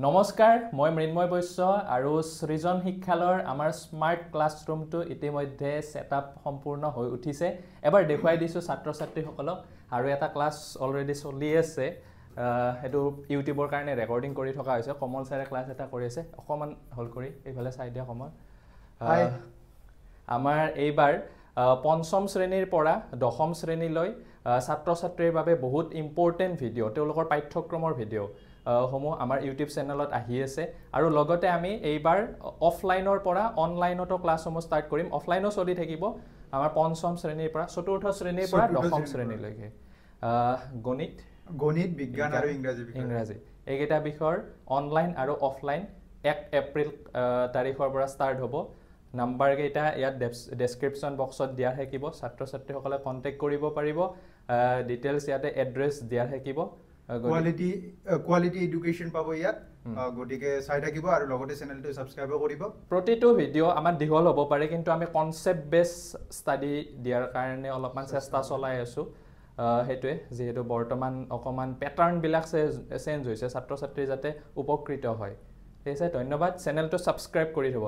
নমস্কাৰ মই মৃন্ময় বৈশ্য আৰু সৃজন শিক্ষালয়ৰ আমাৰ স্মাৰ্ট ক্লাছৰুমটো ইতিমধ্যে সেটআপ সম্পূৰ্ণ হৈ উঠিছে এবাৰ দেখুৱাই দিছো ছাত্ৰ ছাত্ৰীসকলক আৰু এটা ক্লাছ অলৰেডি চলি আছে এটো ইউটিউবৰ কাৰণে ৰেকৰ্ডিং কৰি থকা হৈছে কমল ছাৰে ক্লাছ এটা কৰি আছে অকমান হল কৰি এইফালে চাই দিয়া কমল আমাৰ এইবাৰ পঞ্চম শ্ৰেণীৰ পৰা দশম শ্ৰেণীলৈ ছাত্ৰ ছাত্ৰীৰ বাবে বহুত ইম্পৰ্টেন্ট ভিডিও তেওঁলোকৰ পাঠ্যক্ৰমৰ ভিডিও হমো আমাৰ ইউটিউব চেনেলত আহি আছে আৰু লগতে আমি এইবাৰ অফলাইনৰ পৰা অনলাইনতো ক্লাছসমূহ ষ্টাৰ্ট কৰিম অফলাইনো চলি থাকিব আমাৰ পঞ্চম শ্ৰেণীৰ পৰা চতুৰ্থ শ্ৰেণীৰ পৰা দশম শ্ৰেণীলৈকে গণিত বিজ্ঞান আৰু ইংৰাজী এইকেইটা বিষয়ৰ অনলাইন আৰু অফলাইন 1 এপ্ৰিল তাৰিখৰ পৰা ষ্টাৰ্ট হ'ব নাম্বাৰ কেইটা ইয়াত ডেসক্ৰিপচন বক্সত দিয়া থাকিব ছাত্ৰ ছাত্ৰীসকলে কন্টাক্ট কৰিব পাৰিব ডিটেইলছ ইয়াতে এড্ৰেছ দিয়া থাকিব কোৱালিটি এডুকেশ্যন পাব ইয়াত গটিকে চাই থাকিব আৰু লগতে চেনেলটো সাবস্ক্ৰাইব কৰিব প্ৰতিটো ভিডিও আমাৰ দিঘল হ'ব পাৰে কিন্তু আমি কনসেপ্ট বেস ষ্টাডি দিয়াৰ কাৰণে অলপমান চেষ্টা চলাই আছো হেতুৱে যেহেতু বৰ্তমান অকমান প্যাটাৰ্ন বিলাক চেঞ্জ হৈছে ছাত্ৰ ছাত্ৰী যাতে উপকৃত হয় ঠিক আছে ধন্যবাদ চেনেলটো সাবস্ক্ৰাইব কৰি থব